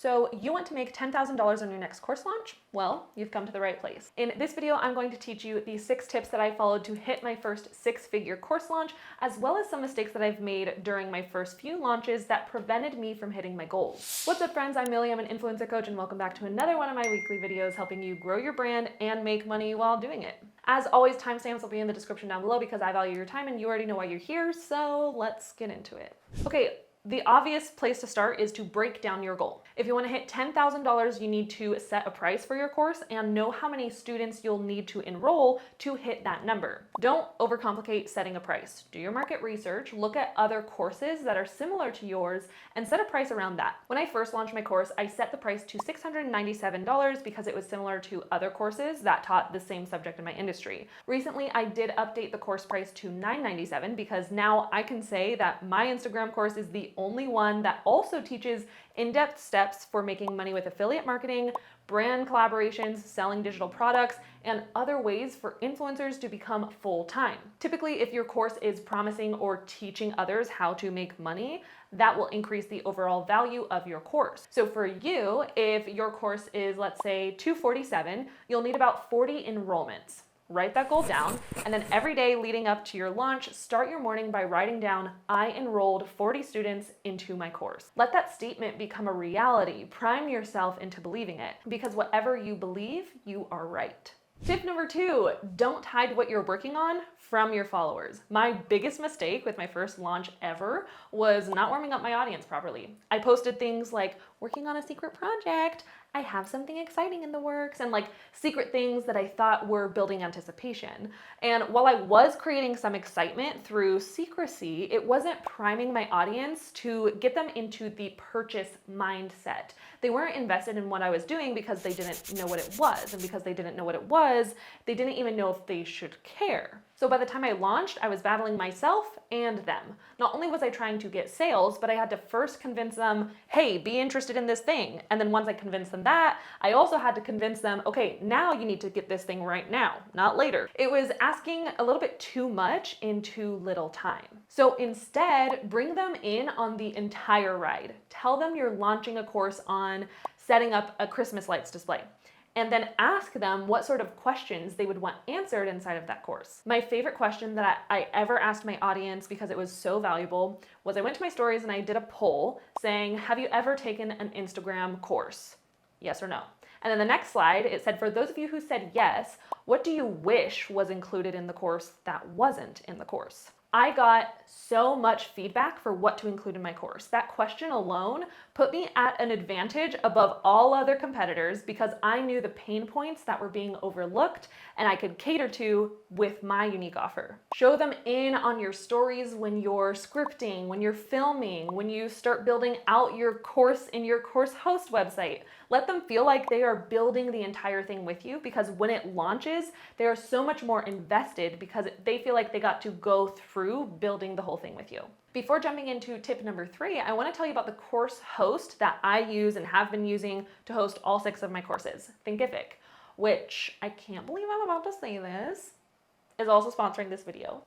So you want to make $10,000 on your next course launch? Well, you've come to the right place. In this video, I'm going to teach you the 6 tips that I followed to hit my first 6-figure course launch, as well as some mistakes that I've made during my first few launches that prevented me from hitting my goals. What's up, friends? I'm Millie. I'm an influencer coach, and welcome back to another one of my weekly videos helping you grow your brand and make money while doing it. As always, timestamps will be in the description down below because I value your time and you already know why you're here, so let's get into it. Okay. The obvious place to start is to break down your goal. If you want to hit $10,000, you need to set a price for your course and know how many students you'll need to enroll to hit that number. Don't overcomplicate setting a price. Do your market research, look at other courses that are similar to yours, and set a price around that. When I first launched my course, I set the price to $697 because it was similar to other courses that taught the same subject in my industry. Recently, I did update the course price to $997 because now I can say that my Instagram course is the only one that also teaches in-depth steps for making money with affiliate marketing, brand collaborations, selling digital products, and other ways for influencers to become full-time. Typically, if your course is promising or teaching others how to make money, that will increase the overall value of your course. So for you, if your course is, let's say, $247, you'll need about 40 enrollments. Write that goal down, and then every day leading up to your launch, start your morning by writing down, I enrolled 40 students into my course. Let that statement become a reality. Prime yourself into believing it, because whatever you believe, you are right. Tip number 2, don't hide what you're working on from your followers. My biggest mistake with my first launch ever was not warming up my audience properly. I posted things like, working on a secret project, I have something exciting in the works, and like secret things that I thought were building anticipation. And while I was creating some excitement through secrecy, it wasn't priming my audience to get them into the purchase mindset. They weren't invested in what I was doing because they didn't know what it was. And because they didn't know what it was, they didn't even know if they should care. So by the time I launched, I was battling myself and them. Not only was I trying to get sales, but I had to first convince them, hey, be interested in this thing. And then once I convinced them that, I also had to convince them, okay, now you need to get this thing right now, not later. It was asking a little bit too much in too little time. So instead, bring them in on the entire ride. Tell them you're launching a course on setting up a Christmas lights display, and then ask them what sort of questions they would want answered inside of that course. My favorite question that I ever asked my audience, because it was so valuable, was I went to my stories and I did a poll saying, have you ever taken an Instagram course? Yes or no? And then the next slide, it said, for those of you who said yes, what do you wish was included in the course that wasn't in the course? I got so much feedback for what to include in my course. That question alone put me at an advantage above all other competitors because I knew the pain points that were being overlooked and I could cater to with my unique offer. Show them in on your stories when you're scripting, when you're filming, when you start building out your course in your course host website. Let them feel like they are building the entire thing with you, because when it launches, they are so much more invested because they feel like they got to go through building the whole thing with you. Before jumping into tip number 3, I want to tell you about the course host that I use and have been using to host all 6 of my courses, Thinkific, which I can't believe I'm about to say this, is also sponsoring this video.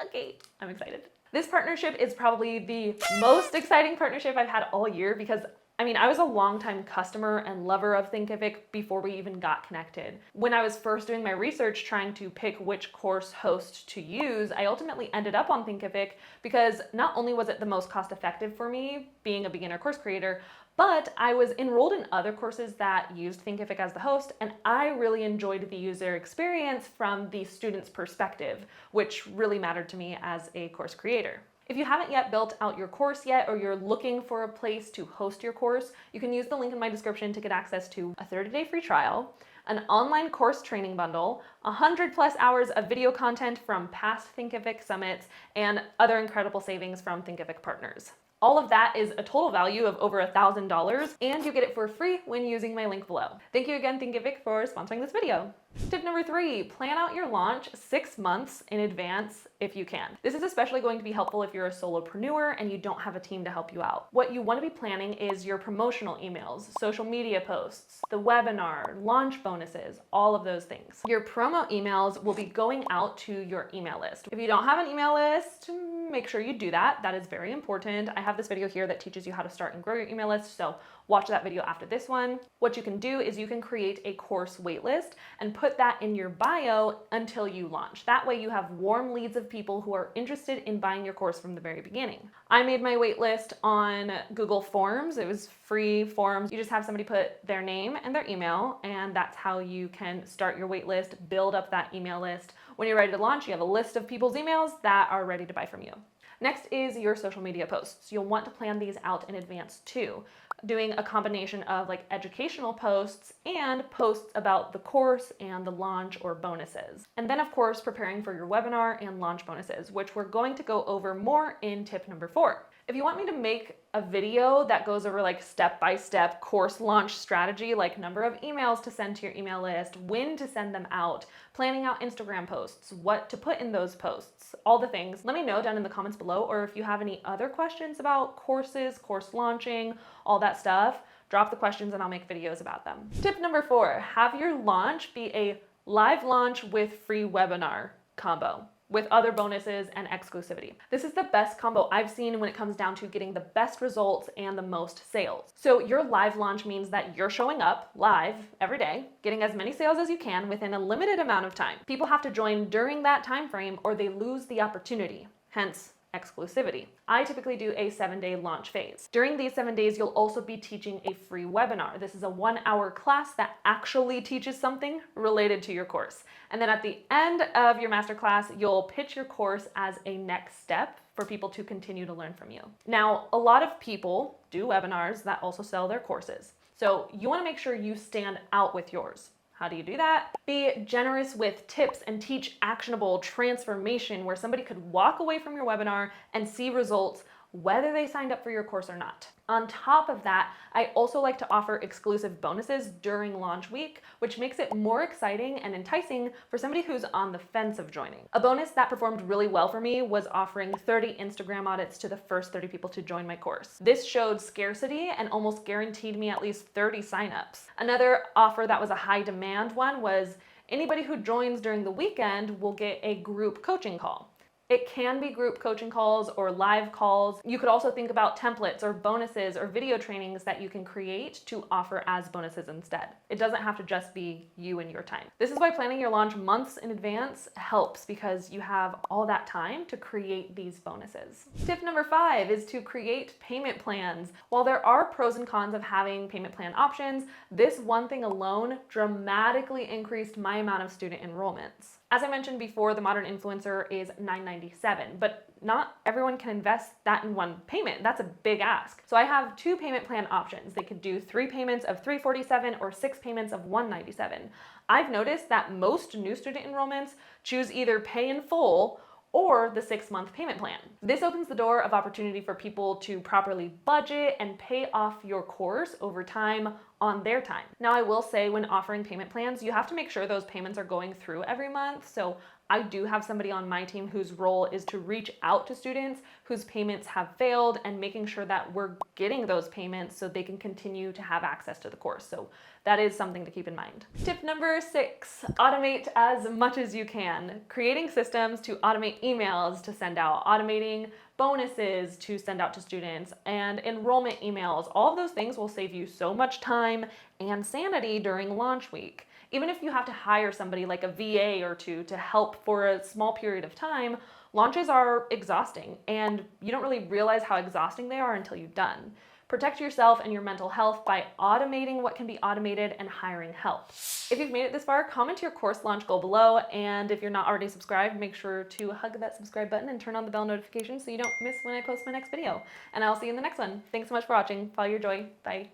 Okay, I'm excited. This partnership is probably the most exciting partnership I've had all year because I was a longtime customer and lover of Thinkific before we even got connected. When I was first doing my research trying to pick which course host to use, I ultimately ended up on Thinkific because not only was it the most cost-effective for me, being a beginner course creator, but I was enrolled in other courses that used Thinkific as the host, and I really enjoyed the user experience from the student's perspective, which really mattered to me as a course creator. If you haven't yet built out your course yet, or you're looking for a place to host your course, you can use the link in my description to get access to a 30-day free trial, an online course training bundle, 100+ hours of video content from past Thinkific summits, and other incredible savings from Thinkific partners. All of that is a total value of over $1,000, and you get it for free when using my link below. Thank you again, Thinkific, for sponsoring this video. Tip number 3, plan out your launch 6 months in advance if you can. This is especially going to be helpful if you're a solopreneur and you don't have a team to help you out. What you want to be planning is your promotional emails, social media posts, the webinar, launch bonuses, all of those things. Your promo emails will be going out to your email list. If you don't have an email list, make sure you do that. That is very important. I have this video here that teaches you how to start and grow your email list, so watch that video after this one. What you can do is you can create a course waitlist and put that in your bio until you launch. That way you have warm leads of people who are interested in buying your course from the very beginning. I made my waitlist on Google Forms. It was free forms. You just have somebody put their name and their email, and that's how you can start your waitlist, build up that email list. When you're ready to launch, you have a list of people's emails that are ready to buy from you. Next is your social media posts. You'll want to plan these out in advance too, doing a combination of like educational posts and posts about the course and the launch or bonuses. And then of course, preparing for your webinar and launch bonuses, which we're going to go over more in tip number 4. If you want me to make a video that goes over like step-by-step course launch strategy, like number of emails to send to your email list, when to send them out, planning out Instagram posts, what to put in those posts, all the things, let me know down in the comments below. Or if you have any other questions about courses, course launching, all that stuff, drop the questions and I'll make videos about them. Tip number 4, have your launch be a live launch with free webinar combo, with other bonuses and exclusivity. This is the best combo I've seen when it comes down to getting the best results and the most sales. So your live launch means that you're showing up live every day, getting as many sales as you can within a limited amount of time. People have to join during that time frame or they lose the opportunity, hence exclusivity. I typically do a 7-day launch phase. During these 7 days, you'll also be teaching a free webinar. This is a 1-hour class that actually teaches something related to your course. And then at the end of your masterclass, you'll pitch your course as a next step for people to continue to learn from you. Now, a lot of people do webinars that also sell their courses. So you want to make sure you stand out with yours. How do you do that? Be generous with tips and teach actionable transformation where somebody could walk away from your webinar and see results whether they signed up for your course or not. On top of that, I also like to offer exclusive bonuses during launch week, which makes it more exciting and enticing for somebody who's on the fence of joining. A bonus that performed really well for me was offering 30 Instagram audits to the first 30 people to join my course. This showed scarcity and almost guaranteed me at least 30 signups. Another offer that was a high demand one was anybody who joins during the weekend will get a group coaching call. It can be group coaching calls or live calls. You could also think about templates or bonuses or video trainings that you can create to offer as bonuses instead. It doesn't have to just be you and your time. This is why planning your launch months in advance helps, because you have all that time to create these bonuses. Tip number 5 is to create payment plans. While there are pros and cons of having payment plan options, this one thing alone dramatically increased my amount of student enrollments. As I mentioned before, the modern influencer is $9.97, but not everyone can invest that in one payment. That's a big ask. So I have 2 payment plan options. They could do 3 payments of $347 or 6 payments of $197. I've noticed that most new student enrollments choose either pay in full or the 6-month payment plan. This opens the door of opportunity for people to properly budget and pay off your course over time on their time. Now, I will say when offering payment plans, you have to make sure those payments are going through every month. So I do have somebody on my team whose role is to reach out to students whose payments have failed and making sure that we're getting those payments so they can continue to have access to the course. So that is something to keep in mind. Tip number 6, automate as much as you can. Creating systems to automate emails to send out, automating bonuses to send out to students, and enrollment emails. All of those things will save you so much time and sanity during launch week. Even if you have to hire somebody like a VA or two to help for a small period of time, launches are exhausting and you don't really realize how exhausting they are until you've done. Protect yourself and your mental health by automating what can be automated and hiring help. If you've made it this far, comment your course launch goal below, and if you're not already subscribed, make sure to hug that subscribe button and turn on the bell notification so you don't miss when I post my next video. And I'll see you in the next one. Thanks so much for watching. Follow your joy. Bye.